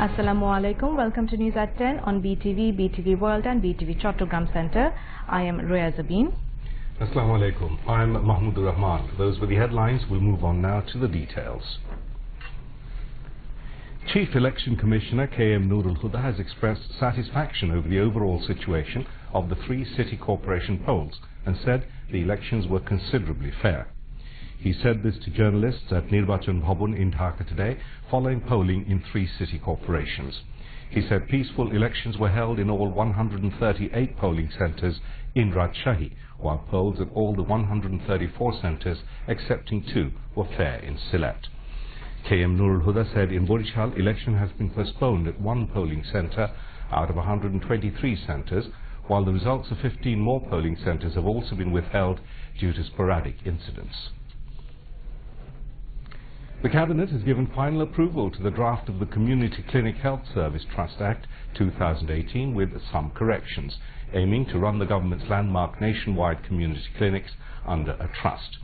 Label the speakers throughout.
Speaker 1: Assalamu alaikum. Welcome to News at 10 on BTV, BTV World and BTV Chattogram Center. I am Roya Zabin.
Speaker 2: Assalamu alaikum. I'm Mahmoud Rahman. Those were the headlines. We'll move on now to the details. Chief Election Commissioner K.M. Nurul Huda has expressed satisfaction over the overall situation of the 3 city corporation polls and said the elections were considerably fair. He said this to journalists at Nirbachan Bhavan in Dhaka today, following polling in 3 city corporations. He said peaceful elections were held in all 138 polling centres in Rajshahi, while polls at all the 134 centres, excepting 2, were fair in Sylhet. K.M. Nurul Huda said in Borishal, election has been postponed at 1 polling centre out of 123 centres, while the results of 15 more polling centres have also been withheld due to sporadic incidents. The Cabinet has given final approval to the draft of the Community Clinic Health Service Trust Act 2018 with some corrections, aiming to run the government's landmark nationwide community clinics under a trust.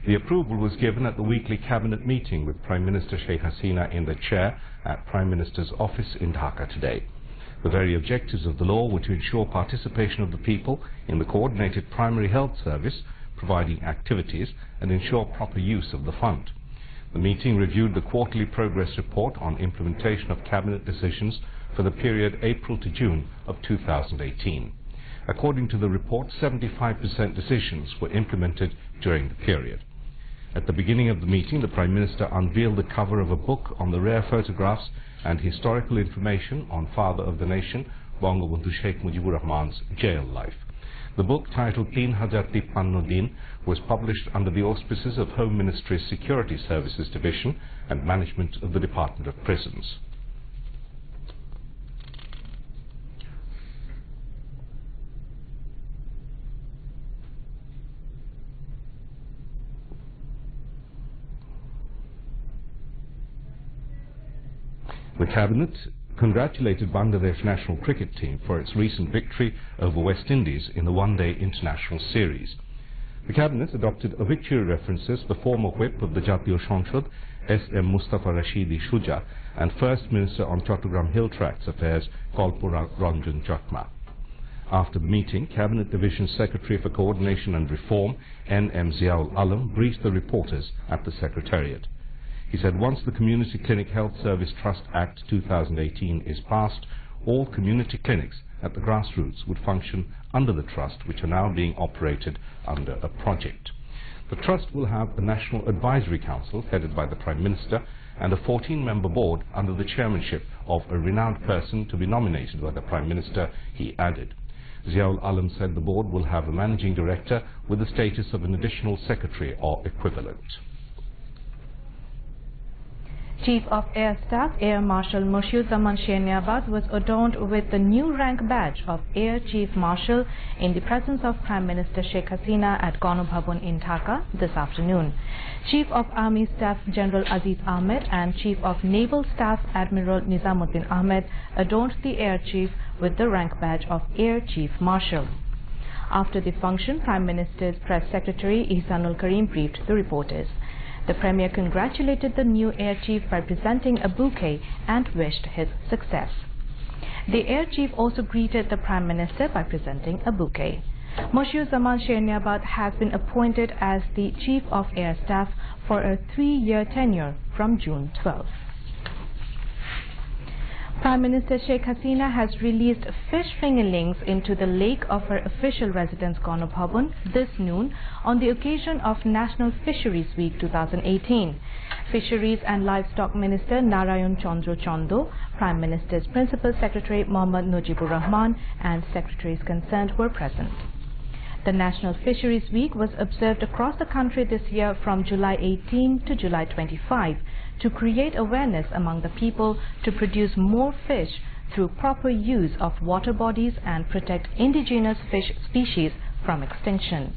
Speaker 2: The approval was given at the weekly Cabinet meeting with Prime Minister Sheikh Hasina in the chair at Prime Minister's office in Dhaka today. The very objectives of the law were to ensure participation of the people in the coordinated primary health service, providing activities, and ensure proper use of the fund. The meeting reviewed the quarterly progress report on implementation of Cabinet decisions for the period April to June of 2018. According to the report, 75% decisions were implemented during the period. At the beginning of the meeting, the Prime Minister unveiled the cover of a book on the rare photographs and historical information on Father of the Nation, Bangabandhu Sheikh Mujibur Rahman's jail life. The book, titled 3053 Din, was published under the auspices of Home Ministry's Security Services Division and management of the Department of Prisons. The Cabinet congratulated Bangladesh national cricket team for its recent victory over West Indies in the one-day international series. The Cabinet adopted obituary references the former whip of the Jatiyo Sanshad, S.M. Mustafa Rashidi Shuja, and First Minister on Chattogram Hill Tracts Affairs, Kalpura Ranjan Chakma. After the meeting, Cabinet Division Secretary for Coordination and Reform, N.M. Ziaul Alam, briefed the reporters at the Secretariat. He said once the Community Clinic Health Service Trust Act 2018 is passed, all community clinics at the grassroots would function under the trust, which are now being operated under a project. The trust will have a National Advisory Council headed by the Prime Minister and a 14-member board under the chairmanship of a renowned person to be nominated by the Prime Minister, he added. Ziaul Alam said the board will have a managing director with the status of an additional secretary or equivalent.
Speaker 1: Chief of Air Staff Air Marshal Moshiuzzamman Sherniabad was adorned with the new rank badge of Air Chief Marshal in the presence of Prime Minister Sheikh Hasina at Gano Bhavan in Dhaka this afternoon. Chief of Army Staff General Aziz Ahmed and Chief of Naval Staff Admiral Nizamuddin Ahmed adorned the Air Chief with the rank badge of Air Chief Marshal. After the function, Prime Minister's Press Secretary Ihsanul Karim briefed the reporters. The Premier congratulated the new Air Chief by presenting a bouquet and wished his success. The Air Chief also greeted the Prime Minister by presenting a bouquet. Moshiuzzamman Sherniabad has been appointed as the Chief of Air Staff for a 3-year tenure from June 12. Prime Minister Sheikh Hasina has released fish fingerlings into the lake of her official residence Gano Bhavan this noon on the occasion of National Fisheries Week 2018. Fisheries and Livestock Minister Narayan Chandra Chando, Prime Minister's Principal Secretary Mohammad Mujibur Rahman and secretaries concerned were present. The National Fisheries Week was observed across the country this year from July 18 to July 25 to create awareness among the people to produce more fish through proper use of water bodies and protect indigenous fish species from extinction.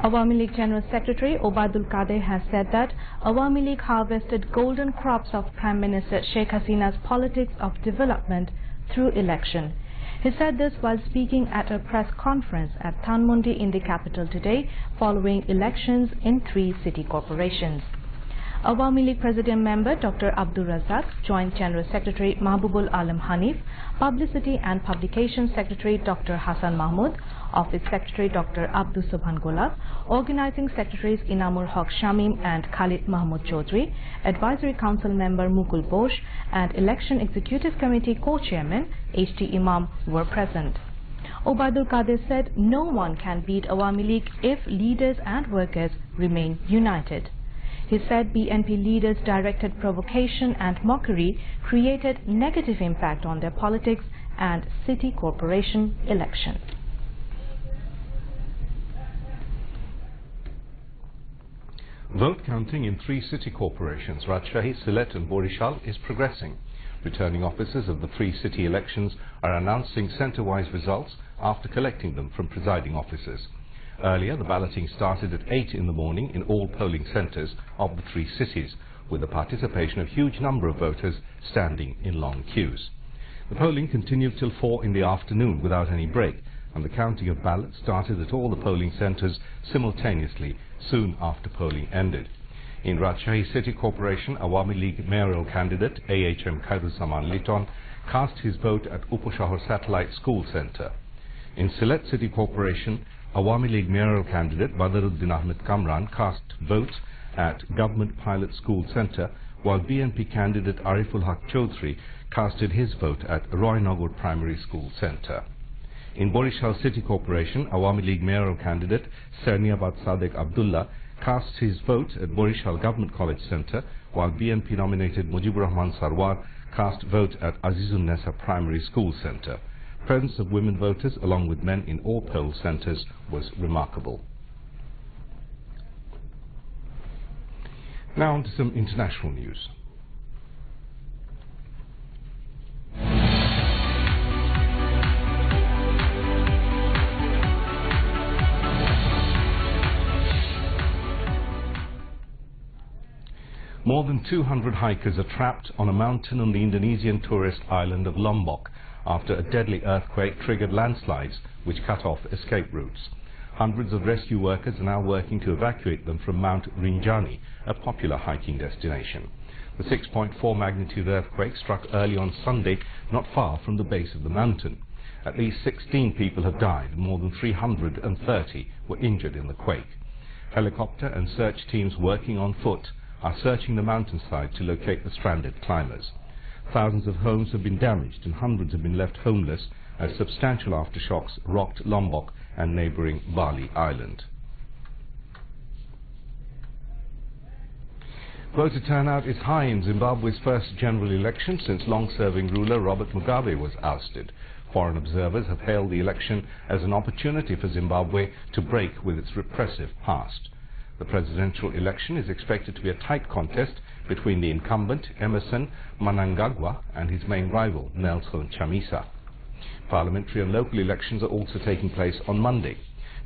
Speaker 1: Awami League General Secretary Obaidul Qadir has said that Awami League harvested golden crops of Prime Minister Sheikh Hasina's politics of development through election. He said this while speaking at a press conference at Dhanmondi in the capital today following elections in 3 city corporations. Awami League President member Dr. Abdul Razak, Joint General Secretary Mahbubul Alam Hanif, Publicity and Publications Secretary Dr. Hassan Mahmood, Office Secretary Dr. Abdul Subhan Golab, Organizing Secretaries Inamur Haq Shamim and Khalid Mahmood Chaudhry, Advisory Council member Mukul Bosch, and Election Executive Committee Co-Chairman H.T. Imam were present. Obaidul Qadir said no one can beat Awami League if leaders and workers remain united. He said BNP leaders' directed provocation and mockery created negative impact on their politics and city corporation election.
Speaker 2: Vote counting in 3 city corporations, Rajshahi, Sylhet and Borishal, is progressing. Returning officers of the 3 city elections are announcing centre-wise results after collecting them from presiding officers. Earlier, the balloting started at 8 in the morning in all polling centres of the 3 cities, with the participation of a huge number of voters standing in long queues. The polling continued till 4 in the afternoon without any break, and the counting of ballots started at all the polling centres simultaneously soon after polling ended. In Rajshahi City Corporation, Awami League mayoral candidate AHM Khairuzaman Liton cast his vote at Uposhahar Satellite School Centre. In Sylhet City Corporation, Awami League mayoral candidate Badaruddin Ahmed Kamran cast votes at Government Pilot School Centre, while BNP candidate Ariful Haq Chaudhry casted his vote at Roynagar Primary School Centre. In Borishal City Corporation, Awami League mayoral candidate Serniabad Sadek Abdullah cast his vote at Borishal Government College Centre, while BNP nominated Mujibur Rahman Sarwar cast vote at Azizun Nessa Primary School Centre. Presence of women voters along with men in all poll centres was remarkable. Now on to some international news. More than 200 hikers are trapped on a mountain on the Indonesian tourist island of Lombok after a deadly earthquake triggered landslides which cut off escape routes. Hundreds of rescue workers are now working to evacuate them from Mount Rinjani, a popular hiking destination. The 6.4 magnitude earthquake struck early on Sunday not far from the base of the mountain. At least 16 people have died and more than 330 were injured in the quake. Helicopter and search teams working on foot are searching the mountainside to locate the stranded climbers. Thousands of homes have been damaged and hundreds have been left homeless as substantial aftershocks rocked Lombok and neighbouring Bali Island. Voter turnout is high in Zimbabwe's first general election since long-serving ruler Robert Mugabe was ousted. Foreign observers have hailed the election as an opportunity for Zimbabwe to break with its repressive past. The presidential election is expected to be a tight contest between the incumbent Emerson Mnangagwa and his main rival Nelson Chamisa. Parliamentary and local elections are also taking place on Monday.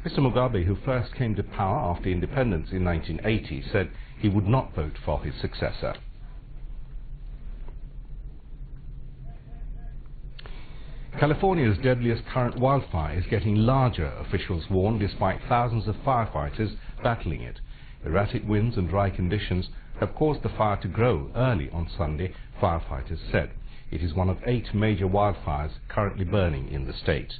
Speaker 2: Mr. Mugabe, who first came to power after independence in 1980, said he would not vote for his successor. California's deadliest current wildfire is getting larger, officials warn, despite thousands of firefighters battling it. Erratic winds and dry conditions have caused the fire to grow early on Sunday, firefighters said. It is one of 8 major wildfires currently burning in the state.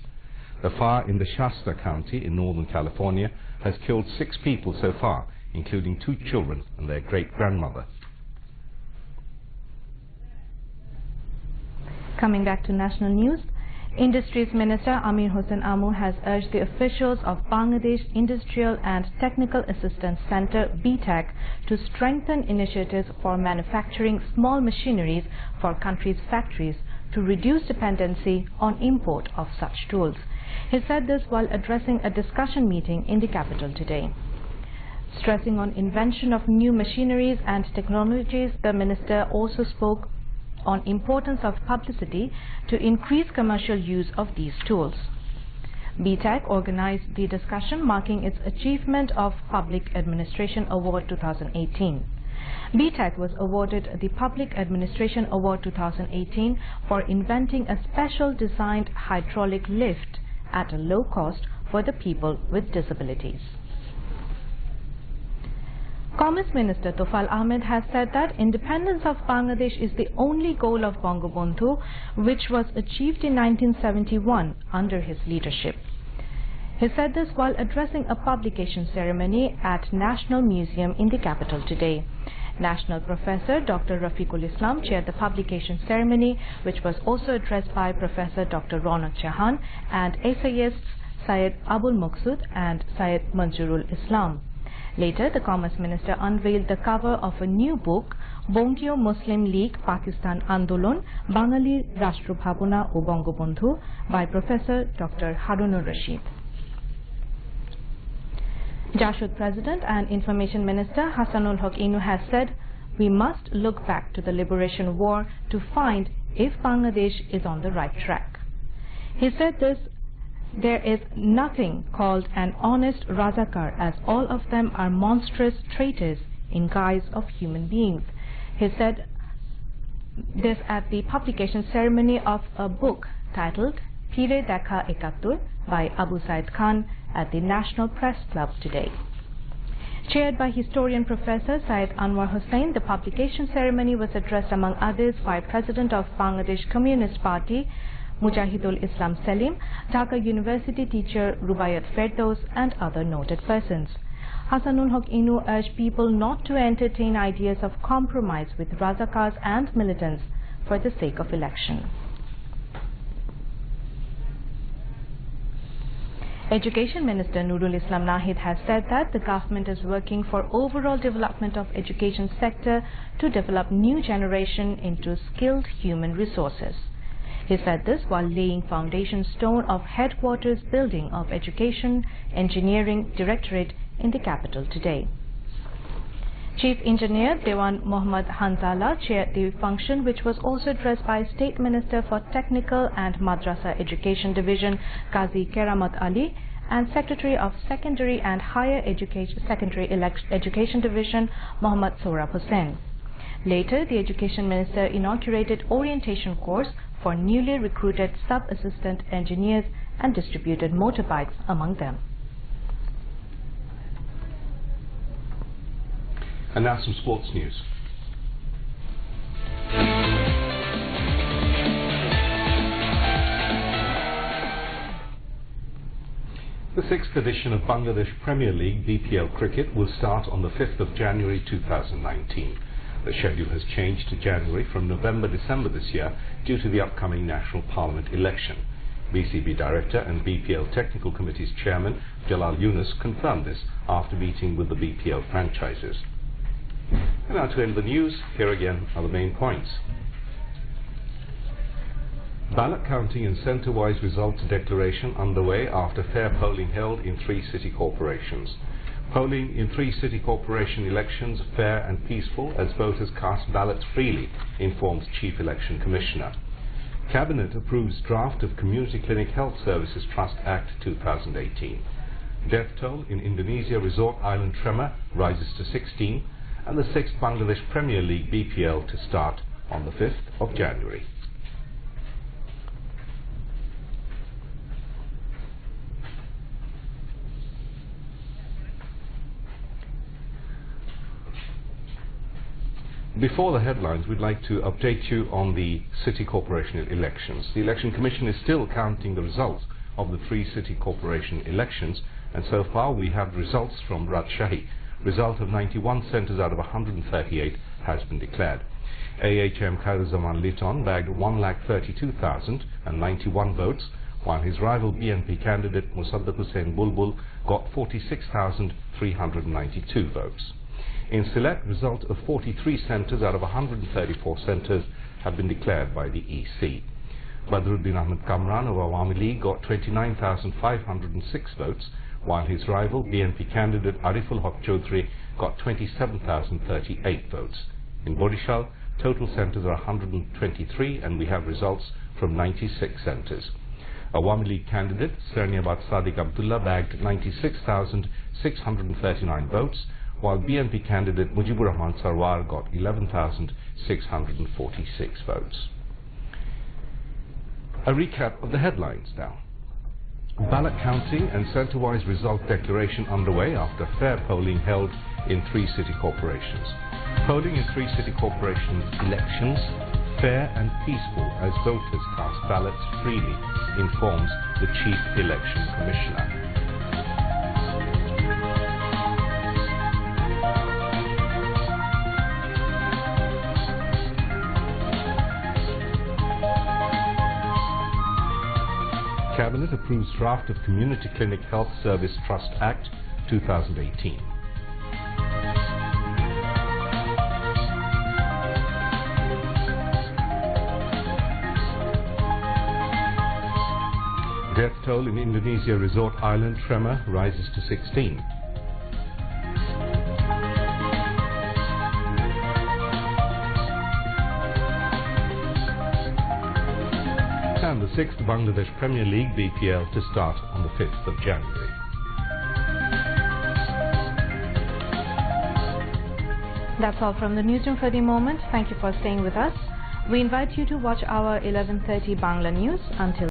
Speaker 2: The fire in the Shasta County in northern California has killed 6 people so far, including 2 children and their great-grandmother.
Speaker 1: Coming back to national news, Industries Minister Amir Hossain Amu has urged the officials of Bangladesh Industrial and Technical Assistance Center BTAC to strengthen initiatives for manufacturing small machineries for country's factories to reduce dependency on import of such tools. He said this while addressing a discussion meeting in the capital today. Stressing on invention of new machineries and technologies, the minister also spoke on importance of publicity to increase commercial use of these tools. BTAC organized the discussion marking its achievement of Public Administration Award 2018. BTEC was awarded the Public Administration Award 2018 for inventing a special designed hydraulic lift at a low cost for the people with disabilities. Commerce Minister Tofal Ahmed has said that independence of Bangladesh is the only goal of Bangabandhu, which was achieved in 1971 under his leadership. He said this while addressing a publication ceremony at National Museum in the capital today. National Professor Dr. Rafiqul Islam chaired the publication ceremony, which was also addressed by Professor Dr. Ronak Chahan and essayists Syed Abul Maqsood and Syed Manjurul Islam. Later, the Commerce Minister unveiled the cover of a new book, Bongio Muslim League Pakistan Andolon, Bangali Rashtra Bhabona o Bangabandhu, by Professor Dr. Harunur Rashid. Jashud President and Information Minister Hasanul Haq Inu has said, "We must look back to the Liberation War to find if Bangladesh is on the right track." He said this, "There is nothing called an honest Razakar, as all of them are monstrous traitors in guise of human beings." He said this at the publication ceremony of a book titled Phire Dekha Ekattur by Abu Said Khan at the National Press Club today. Chaired by historian Professor Syed Anwar Hussain, the publication ceremony was addressed among others by President of Bangladesh Communist Party Mujahidul Islam Selim, Dhaka University teacher Rubayat Ferdows and other noted persons. Hasanul Haq Inu urged people not to entertain ideas of compromise with Razakars and militants for the sake of election. Education Minister Nurul Islam Nahid has said that the government is working for overall development of education sector to develop new generation into skilled human resources. He said this while laying foundation stone of headquarters building of Education Engineering Directorate in the capital today. Chief Engineer Dewan Mohammad Hanzala chaired the function, which was also addressed by State Minister for Technical and Madrasa Education Division Qazi Keramat Ali and Secretary of Secondary and Higher Education Division Mohammad Sohrab Hussain. Later, the Education Minister inaugurated orientation course for newly recruited sub-assistant engineers and distributed motorbikes among them.
Speaker 2: And now some sports news. The 6th edition of Bangladesh Premier League BPL cricket will start on the 5th of January 2019. The schedule has changed to January from November-December this year due to the upcoming National Parliament election. BCB Director and BPL Technical Committee's Chairman Jalal Yunus confirmed this after meeting with the BPL franchises. And now to end the news, here again are the main points. Ballot counting and centre-wise results declaration underway after fair polling held in 3 city corporations. Polling in 3 city corporation elections fair and peaceful as voters cast ballots freely, informs Chief Election Commissioner. Cabinet approves draft of Community Clinic Health Services Trust Act 2018. Death toll in Indonesia resort island tremor rises to 16, and the 6th Bangladesh Premier League BPL to start on the 5th of January. Before the headlines, we'd like to update you on the city corporation elections. The Election Commission is still counting the results of the 3 city corporation elections, and so far we have results from Rajshahi. Result of 91 centres out of 138 has been declared. AHM Khairuzaman Liton bagged 1,32,091 votes, while his rival BNP candidate Musaddaq Hussain Bulbul got 46,392 votes. In Sylhet, result of 43 centres out of 134 centres have been declared by the EC. Badruddin Ahmed Kamran of Awami League got 29,506 votes, while his rival BNP candidate Ariful Haq Chaudhry got 27,038 votes. In Borishal, total centres are 123, and we have results from 96 centres. Awami League candidate Serniabad Sadiq Abdullah bagged 96,639 votes, while BNP candidate Mujibur Rahman Sarwar got 11,646 votes. A recap of the headlines now. Ballot counting and centre-wise result declaration underway after fair polling held in 3 city corporations. Polling in 3 city corporation elections fair and peaceful as voters cast ballots freely, informs the Chief Election Commissioner. Cabinet approves draft of Community Clinic Health Service Trust Act 2018. Death toll in Indonesia resort island tremor rises to 16. And the 6th Bangladesh Premier League BPL to start on the 5th of January.
Speaker 1: That's all from the newsroom for the moment. Thank you for staying with us. We invite you to watch our 11:30 Bangla News. Until